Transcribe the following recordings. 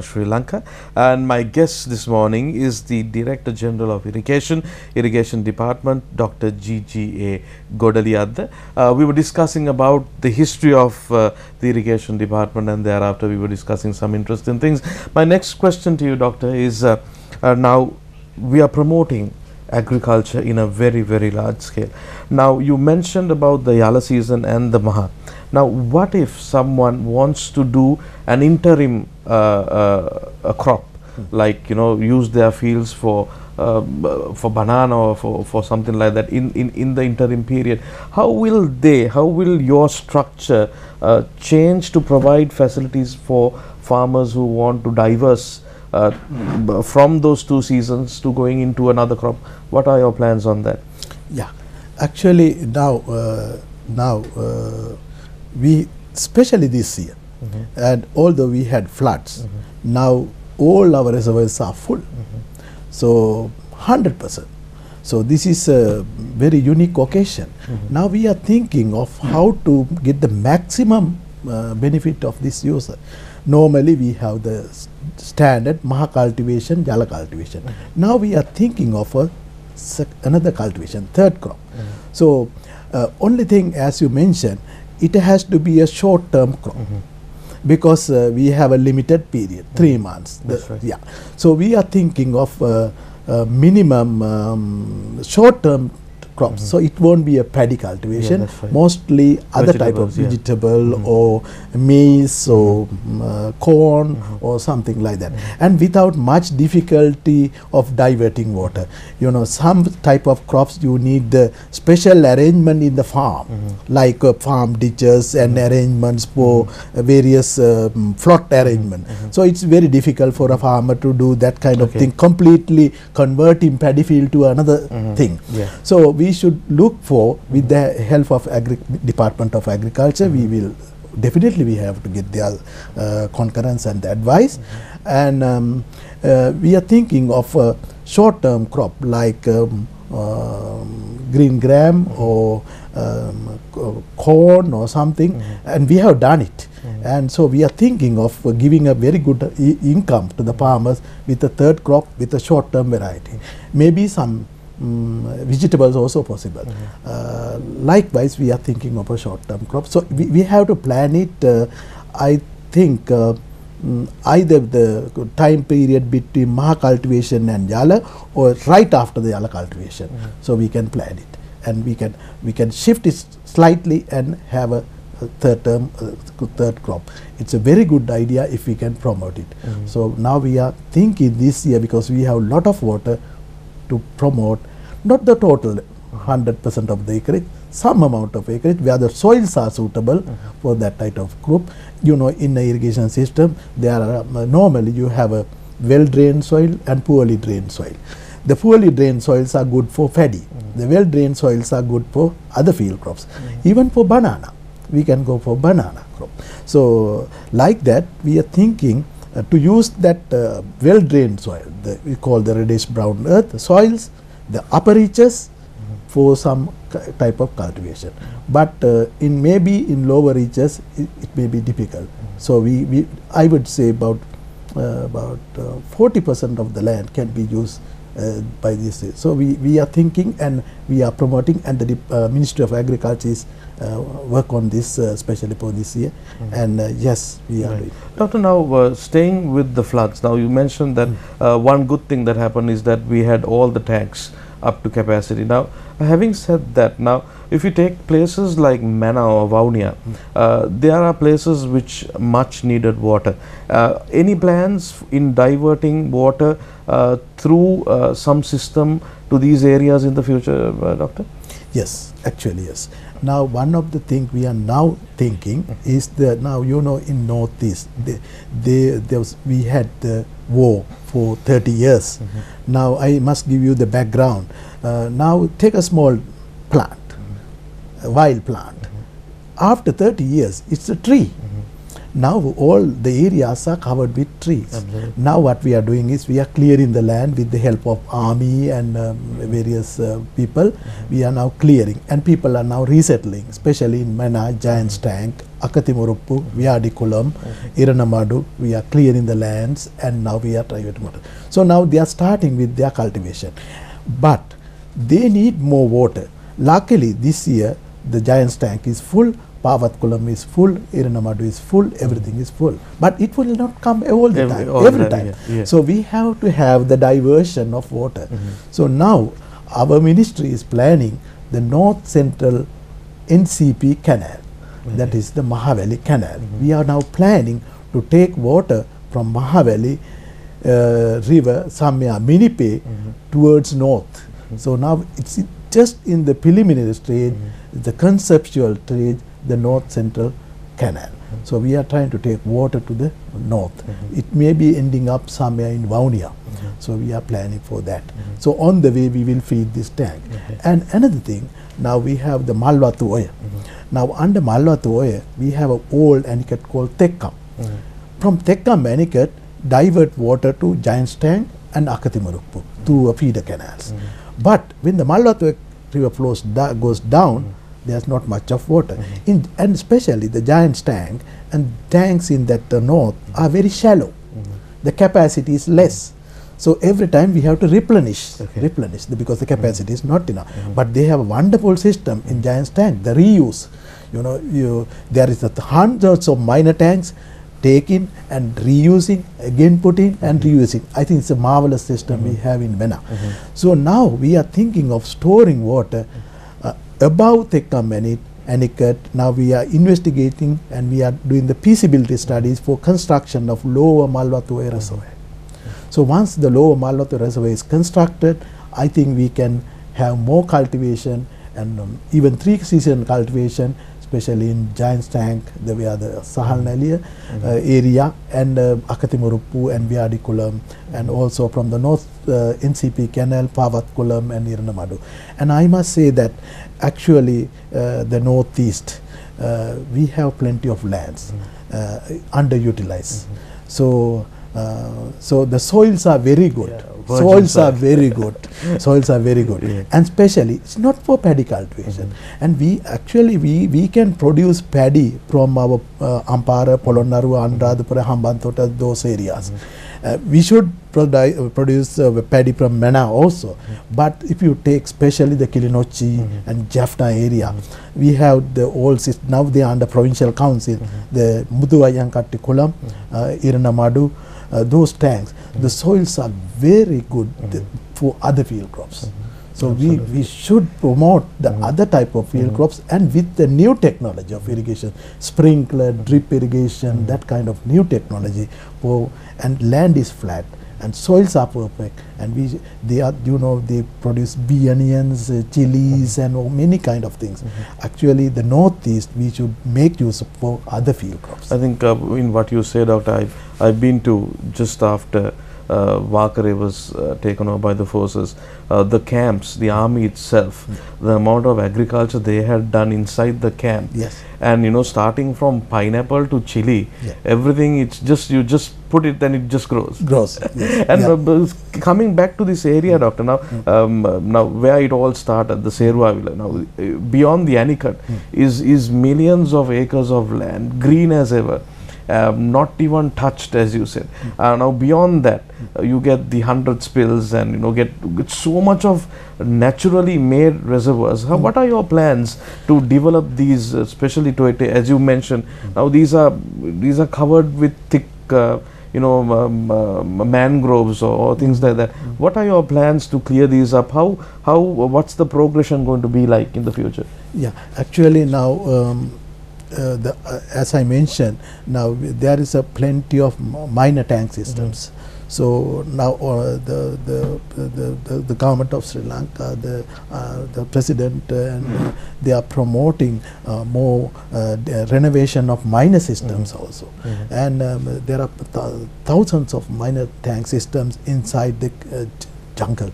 Sri Lanka, and my guest this morning is the Director General of Irrigation Department, Dr. G.G.A. Godaliyadda. We were discussing about the history of the Irrigation Department, and thereafter we were discussing some interesting things. My next question to you, Doctor, is now we are promoting agriculture in a very large scale. Now you mentioned about the Yala season and the Maha. Now what if someone wants to do an interim a crop, like use their fields for banana or for something like that in the interim period? How will your structure change to provide facilities for farmers who want to diverse from those two seasons to going into another crop? What are your plans on that? Yeah, actually now we, especially this year, and although we had floods, now all our reservoirs are full, so 100%. So this is a very unique occasion. Now we are thinking of how to get the maximum benefit of this user. Normally we have the standard Maha cultivation, Jala cultivation. Now we are thinking of another cultivation, third crop. So only thing, as you mentioned, it has to be a short-term crop, because we have a limited period, 3 months. Right. Yeah. So we are thinking of minimum short-term crops. So it won't be a paddy cultivation, right. mostly other type of vegetable or maize or corn or something like that, and without much difficulty of diverting water. Some type of crops you need the special arrangement in the farm, like farm ditches and arrangements for various flood arrangement. So it's very difficult for a farmer to do that kind of thing, completely converting paddy field to another thing. So we should look for, with the help of Department of Agriculture, we will definitely we have to get their concurrence and advice, and we are thinking of a short-term crop like green gram or corn or something, and we have done it. And so we are thinking of giving a very good income to the farmers with a third crop with a short-term variety. Maybe some vegetables also possible. Likewise, we are thinking of a short-term crop. So we have to plan it. I think either the time period between Maha cultivation and Yala, or right after the Yala cultivation. So we can plan it, and we can shift it slightly and have a third crop. It's a very good idea if we can promote it. So now we are thinking this year, because we have a lot of water, to promote not the total 100% of the acreage, some amount of acreage where the soils are suitable for that type of crop. In the irrigation system, there are normally you have a well-drained soil and poorly drained soil. The poorly drained soils are good for paddy. The well-drained soils are good for other field crops. Even for banana, we can go for banana crop. So like that, we are thinking to use that well-drained soil, we call the reddish brown earth soils, the upper reaches for some type of cultivation. But maybe in lower reaches it may be difficult. So I would say about 40% of the land can be used by this. So we are thinking and we are promoting, and the Ministry of Agriculture is work on this especially for this year, and yes, we are doing. Doctor, now staying with the floods, now you mentioned that one good thing that happened is that we had all the tanks up to capacity. Now having said that, now if you take places like Mana or Vaunia, there are places which much needed water. Any plans in diverting water through some system to these areas in the future, Doctor? Yes, actually yes. Now one of the things we are now thinking is that now in Northeast we had the war for 30 years. Now I must give you the background. Now take a small plant, a wild plant. After 30 years, it's a tree. Now all the areas are covered with trees. Absolutely. Now what we are doing is we are clearing the land with the help of army and various people. We are now clearing, and people are now resettling, especially in Mana, Giant's Tank, Akatimuruppu, Viadikulam, Iranamadu. We are clearing the lands, and now we are trying to. So now they are starting with their cultivation, but they need more water. Luckily this year the Giant's Tank is full, Pavatkulam is full, Iranamadu is full, everything is full. But it will not come all the time, every time. Yeah. So we have to have the diversion of water. So now our ministry is planning the North Central NCP canal, that is the Mahaveli canal. We are now planning to take water from Mahaveli river, Samya, Minipe towards north. So now it's just in the preliminary stage, the conceptual stage, the North Central canal. So we are trying to take water to the north. It may be ending up somewhere in Vaunia. So we are planning for that. So on the way we will feed this tank. And another thing, now we have the Malwatu Oya. Now under Malwatu Oya, we have an old anicut called Tekkam. From Tekkam anicut, divert water to Giant's Tank and Akatimuruppu through feeder canals. But when the Malwatu river goes down, there's not much of water. And especially the Giant's Tank and tanks in that north are very shallow. The capacity is less. So every time we have to replenish because the capacity is not enough. But they have a wonderful system in Giant's Tank, the reuse. There is hundreds of minor tanks taking and reusing, again putting and reusing. I think it's a marvelous system we have in Mena. So now we are thinking of storing water above Tekkam anicut. Now we are investigating and we are doing the feasibility studies for construction of lower Malwatu reservoir. So once the lower Malwatu reservoir is constructed, I think we can have more cultivation and even 3-season cultivation, especially in Giant's Tank, the Sahal area, and Akatimuruppu and Viadikulam, and also from the North NCP Canal, Pavatkulam and Iranamadu. And I must say that actually the northeast, we have plenty of lands underutilized. So the soils are very good. Soils are very good. Soils are very good. And especially, it's not for paddy cultivation. And we actually, we can produce paddy from our Ampara, Polonnaruwa, Anuradhapura, Hambantota, those areas. We should produce paddy from Mena also. But if you take especially the Kilinochi and Jaffna area, we have the old system. Now they are under provincial council. The Muduvayankatti Kulam, Iranamadu, those tanks, the soils are very good for other field crops. So we should promote the other type of field crops, and with the new technology of irrigation, sprinkler, drip irrigation, that kind of new technology, and land is flat and soils are perfect, and they produce bee onions, chilies and many kind of things. Actually the northeast we should make use for other field crops. I think in what you said, Doctor, I've been to just after Vakare was taken over by the forces, the camps, the army itself, the amount of agriculture they had done inside the camp, and starting from pineapple to chili, everything, it's just, you just put it and it just grows. And coming back to this area, Doctor, now where it all started, the Serwa village, now beyond the anicut is millions of acres of land, green as ever. Not even touched, as you said. Now beyond that, you get the 100 spills and get so much of naturally made reservoirs. What are your plans to develop these, especially to as you mentioned? Now these are covered with thick mangroves or things like that. What are your plans to clear these up? What's the progression going to be like in the future? Yeah, actually now as I mentioned, now there is a plenty of minor tank systems. So now the government of Sri Lanka, the president, and they are promoting more renovation of minor systems also. And there are thousands of minor tank systems inside the jungle.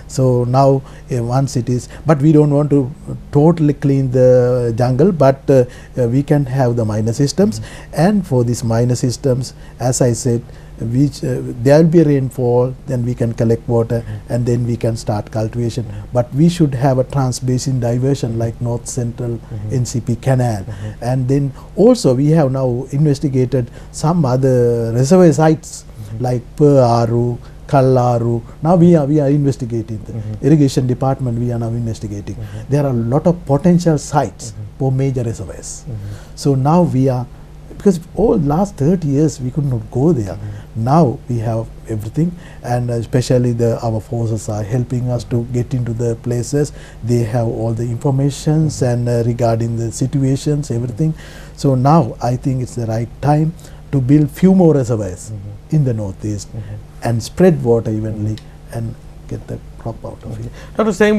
So now once it is, but we don't want to totally clean the jungle, but we can have the minor systems, and for these minor systems, as I said, which there will be rainfall, then we can collect water, and then we can start cultivation. But we should have a trans-basin diversion like North Central NCP Canal, and then also we have now investigated some other reservoir sites like Aru, Kallaru. Now we are investigating. The irrigation department, we are now investigating. There are a lot of potential sites for major reservoirs. So now we are, because all last 30 years we could not go there. Now we have everything, and especially our forces are helping us to get into the places. They have all the informations and regarding the situations, everything. So now I think it's the right time to build few more reservoirs in the northeast and spread water evenly and get the crop out of it. Dr. Saying